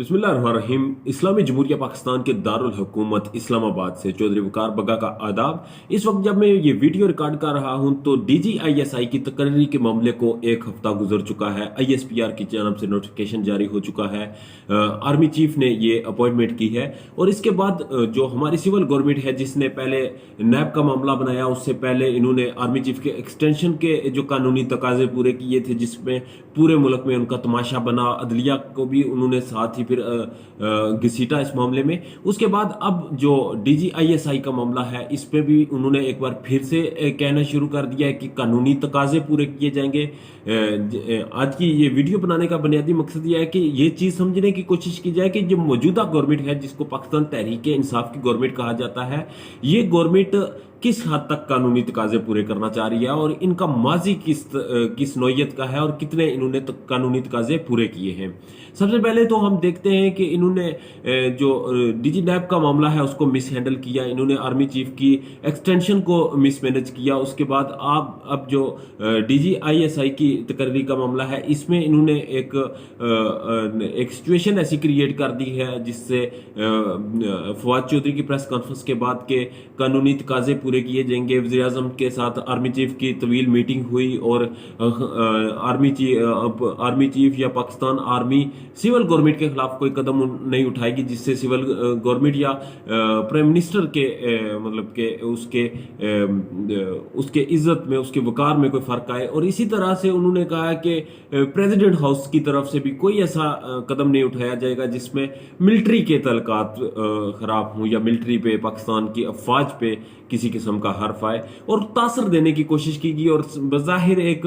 बिस्मिल्लाहिर्रहमानिर्रहीम। इस्लामी जमहूरिया पाकिस्तान के दारुल हुकूमत इस्लामाबाद से चौधरी वकार बग्गा का आदाब। इस वक्त जब मैं ये वीडियो रिकॉर्ड कर रहा हूं तो DGISI की तकर्री के मामले को एक हफ्ता गुजर चुका है। ISPR की जानब से नोटिफिकेशन जारी हो चुका है। आर्मी चीफ ने ये अपॉइंटमेंट की है और इसके बाद जो हमारी सिविल गवर्नमेंट है जिसने पहले नैब का मामला बनाया, उससे पहले इन्होंने आर्मी चीफ के एक्सटेंशन के जो कानूनी तकाजे पूरे किए थे जिसमें पूरे मुल्क में उनका तमाशा बना। अदलिया को भी उन्होंने साथ ही फिर घसीटा इस मामले में। उसके बाद अब जो DGISI का मामला है इस पे भी उन्होंने एक बार फिर से कहना शुरू कर दिया है कि कानूनी तकाजे पूरे किए जाएंगे। आज की ये वीडियो बनाने का बुनियादी मकसद यह है कि ये चीज समझने की कोशिश की जाए कि जो मौजूदा गवर्नमेंट है जिसको पाकिस्तान तहरीक इंसाफ की गवर्नमेंट कहा जाता है, ये गवर्नमेंट किस हद तक कानूनी तकाजे पूरे करना चाह रही है और इनका माजी किस नौयत का है और कितने इन्होंने कानूनी तकाजे पूरे किए हैं। सबसे पहले तो हम देखते हैं कि इन्होंने जो DG नैब का मामला है उसको मिस हैंडल किया। इन्होंने आर्मी चीफ की एक्सटेंशन को मिस मैनेज किया। उसके बाद अब जो DGISI की तकर्री का मामला है इसमें इन्होंने एक सिचुएशन ऐसी क्रिएट कर दी है जिससे फवाद चौधरी की प्रेस कॉन्फ्रेंस के बाद के कानूनी तकाजे पूरे किए जाएंगे। वज़ीर आज़म के साथ आर्मी चीफ की तवील मीटिंग हुई और आर्मी चीफ या पाकिस्तान आर्मी सिविल गवर्नमेंट के खिलाफ कोई कदम नहीं उठाएगी जिससे सिविल गवर्नमेंट या प्राइम मिनिस्टर के मतलब के उसके इज्जत में, उसके वकार में कोई फर्क आए। और इसी तरह से उन्होंने कहा कि प्रेसिडेंट हाउस की तरफ से भी कोई ऐसा कदम नहीं उठाया जाएगा जिसमें मिलिट्री के तल्लुकात खराब हों या मिलिट्री पे, पाकिस्तान की अफवाज पे किसी किस्म का हर्फ आए। और तासर देने की कोशिश की गई और बज़ाहिर एक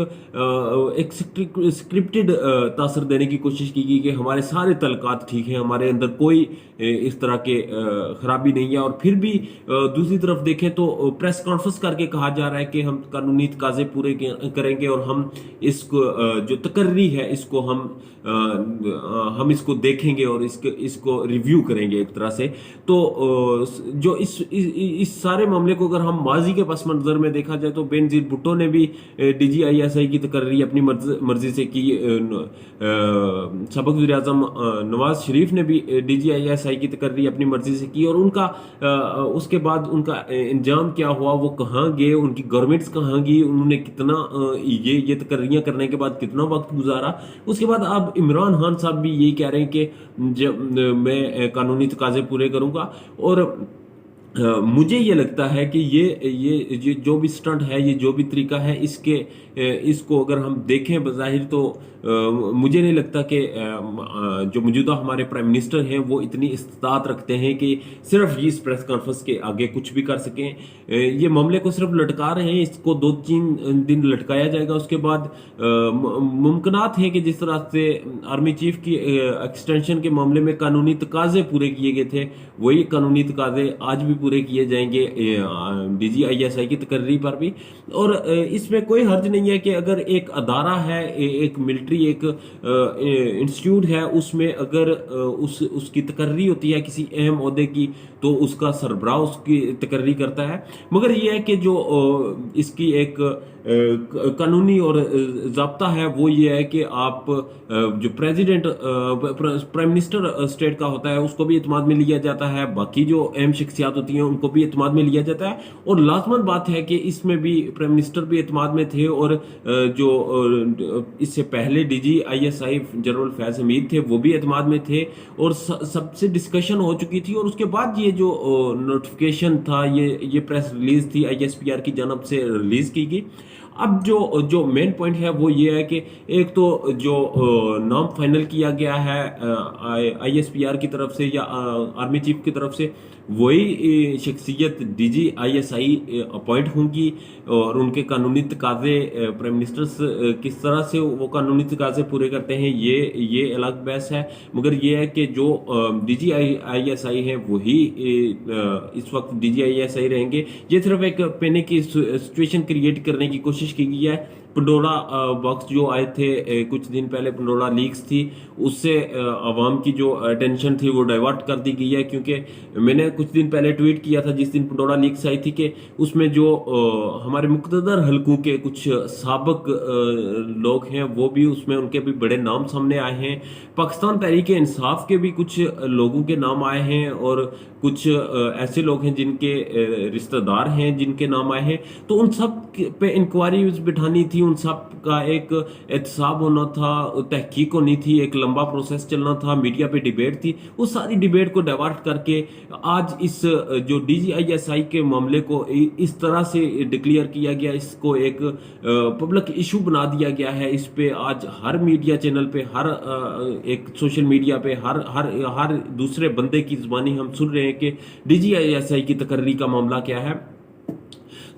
स्क्रिप्टेड तासर देने की कोशिश की गई कि हमारे सारे तल्लुकात ठीक हैं, हमारे अंदर कोई इस तरह के खराबी नहीं है। और फिर भी दूसरी तरफ देखें तो प्रेस कॉन्फ्रेंस करके कहा जा रहा है कि हम कानूनी तकाजे पूरे करेंगे और हम इसको जो तकर्री है इसको हम इसको देखेंगे और इसको रिव्यू करेंगे एक तरह से। तो जो इस सारे मामले को अगर हम माजी के पस मंजर में देखा जाए तो बेनजीर भुट्टो ने भी DGISI की तकर्री अपनी मर्जी से की। सबक वज़ीर आज़म नवाज शरीफ ने भी DGISI की तकर्री अपनी मर्जी से की और उनका उसके बाद उनका इंजाम क्या हुआ, वो कहाँ गए, उनकी गवर्नमेंट्स कहाँ गई, उन्होंने कितना ये तकर्रियाँ करने के बाद कितना वक्त गुजारा। उसके बाद अब इमरान खान साहब भी यही कह रहे हैं कि जब मैं कानूनी तकाजे पूरे करूंगा। और मुझे ये लगता है कि ये जो भी स्टंट है, ये जो भी तरीका है, इसको अगर हम देखें बज़ाहिर तो मुझे नहीं लगता कि जो मौजूदा हमारे प्राइम मिनिस्टर हैं वो इतनी इस्तात रखते हैं कि सिर्फ इस प्रेस कॉन्फ्रेंस के आगे कुछ भी कर सकें। ये मामले को सिर्फ लटका रहे हैं, इसको 2-3 दिन लटकाया जाएगा। उसके बाद मुमकिनात है कि जिस तरह से आर्मी चीफ की एक्सटेंशन के मामले में कानूनी तकाजे पूरे किए गए थे वही कानूनी तकाजे आज भी पूरे किए जाएंगे DGISI की तकर्री पर भी। और इसमें कोई हर्ज नहीं है कि अगर एक अदारा है, एक मिलिट्री एक इंस्टीट्यूट है, उसमें अगर उसकी तकर्री होती है किसी अहम ओहदे की तो उसका सरबराह उसकी तकर्री करता है। मगर यह है कि जो इसकी एक कानूनी और ज़ाब्ता है वो ये है कि आप जो प्रेसिडेंट प्राइम मिनिस्टर स्टेट का होता है उसको भी एतमाद में लिया जाता है, बाकी जो अहम शख्सियात होती हैं उनको भी एतमाद में लिया जाता है। और लाजमन बात है कि इसमें भी प्राइम मिनिस्टर भी एतमाद में थे और जो इससे पहले DGISI जनरल फैज हमीद थे वो भी एतमाद में थे और सबसे डिस्कशन हो चुकी थी। और उसके बाद ये जो नोटिफिकेशन था, ये प्रेस रिलीज थी ISPR की जानब से रिलीज की गई। अब जो मेन पॉइंट है वो ये है कि एक तो जो नाम फाइनल किया गया है ISPR की तरफ से या आर्मी चीफ की तरफ से वही शख्सियत DGISI अपॉइंट होंगी और उनके कानूनी तकाजे प्राइम मिनिस्टर किस तरह से वो कानूनी तकाजे पूरे करते हैं ये अलग बहस है। मगर ये है कि जो DGISI है वही इस वक्त DGISI रहेंगे। ये सिर्फ एक पैनिक की सिचुएशन क्रिएट करने की कोशिश कोशिश की गई है। पंडोरा बॉक्स जो आए थे कुछ दिन पहले, पंडोरा लीक्स थी, उससे आवाम की जो अटेंशन थी वो डाइवर्ट कर दी गई है। क्योंकि मैंने कुछ दिन पहले ट्वीट किया था जिस दिन पंडोरा लीक्स आई थी कि उसमें जो हमारे मुक़द्दर हलकों के कुछ साबिक लोग हैं वो भी उसमें, उनके भी बड़े नाम सामने आए हैं। पाकिस्तान तहरीक इंसाफ के भी कुछ लोगों के नाम आए हैं और कुछ ऐसे लोग हैं जिनके रिश्तेदार हैं जिनके नाम आए हैं। तो उन सब पे इंक्वायरी बिठानी थी, उन सब का एक एहतसाब होना था, तहकीक होनी थी, एक लंबा प्रोसेस चलना था, मीडिया पे डिबेट थी। वो सारी डिबेट को डाइवर्ट करके आज इस जो DGISI के मामले को इस तरह से डिक्लेयर किया गया, इसको एक पब्लिक इशू बना दिया गया है। इस पे आज हर मीडिया चैनल पे, हर एक सोशल मीडिया पे, हर हर हर दूसरे बंदे की जुबानी हम सुन रहे हैं कि DGISI की तकर्री का मामला क्या है।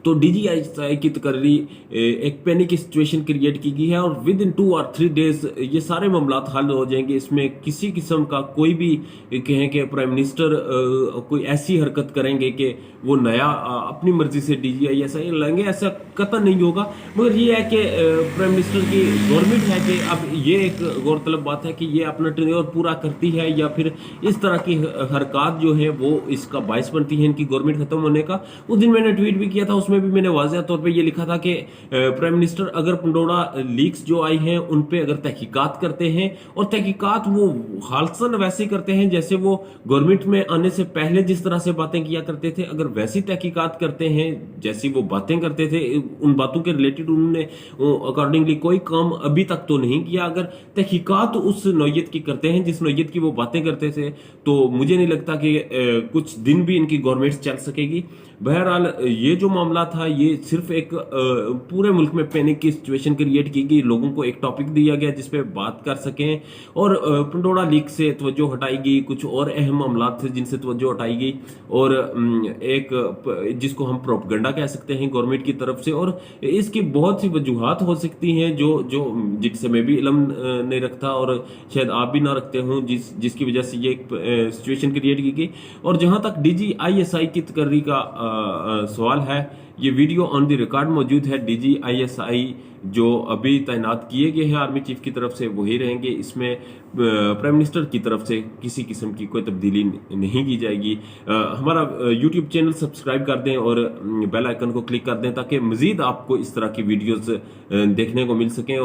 तो DGISI की तकर्री एक पैनिक सिचुएशन क्रिएट की गई है और विद इन 2 और 3 डेज ये सारे मामला हल हो जाएंगे। इसमें किसी किस्म का कोई भी कहें कि प्राइम मिनिस्टर कोई ऐसी हरकत करेंगे कि वो नया अपनी मर्जी से DGISI लाएंगे, ऐसा कतई नहीं होगा। मगर ये है कि प्राइम मिनिस्टर की गवर्नमेंट है कि अब ये एक गौरतलब बात है कि ये अपना टेन्योर पूरा करती है या फिर इस तरह की हरकत जो है वो इसका बायस बनती है इनकी गवर्नमेंट खत्म होने का। उस दिन मैंने ट्वीट भी किया था, उसमें भी मैंने वाज़ेह तौर पे ये लिखा था कि प्राइम मिनिस्टर अगर पंडोरा लीक्स जो आई हैं उन पे अगर तहकीकात करते हैं, और तहकीकात वो खालसन वैसे करते हैं जैसे वो गवर्नमेंट में आने से पहले जिस तरह से बातें किया करते थे, अगर वैसी तहकीकात करते हैं जैसी वो बातें करते थे, उन बातों के रिलेटेड उन्होंने अकॉर्डिंगली कोई काम अभी तक तो नहीं किया। अगर तहकीकात उस नौयत की करते हैं जिस नौयत की वो बातें करते थे, तो मुझे नहीं लगता कि कुछ दिन भी इनकी गवर्नमेंट चल सकेगी। बहरहाल ये जो मामला था ये सिर्फ एक पूरे मुल्क में पैनिक की सिचुएशन क्रिएट की गई, लोगों को एक टॉपिक दिया गया जिस पे बात कर सकें, और पंडोरा लीक से तवज्जो हटाई गई, कुछ और अहम मामला थे जिनसे तवज्जो हटाई गई, और एक जिसको हम प्रोपगंडा कह सकते हैं गवर्नमेंट की तरफ से। और इसकी बहुत सी वजूहात हो सकती हैं जो जो जिनसे मैं भी इल्म नहीं रखता और शायद आप भी ना रखते हों, जिसकी वजह से ये एक सिचुएशन क्रिएट की गई। और जहां तक DGISI की तकर्री का सवाल है, ये वीडियो ऑन द रिकॉर्ड मौजूद है। DGISI जो अभी तैनात किए गए हैं आर्मी चीफ की तरफ से वही रहेंगे, इसमें प्राइम मिनिस्टर की तरफ से किसी किस्म की कोई तब्दीली नहीं की जाएगी। हमारा YouTube चैनल सब्सक्राइब कर दें और बेल आइकन को क्लिक कर दें ताकि मजीद आपको इस तरह की वीडियोस देखने को मिल सकें।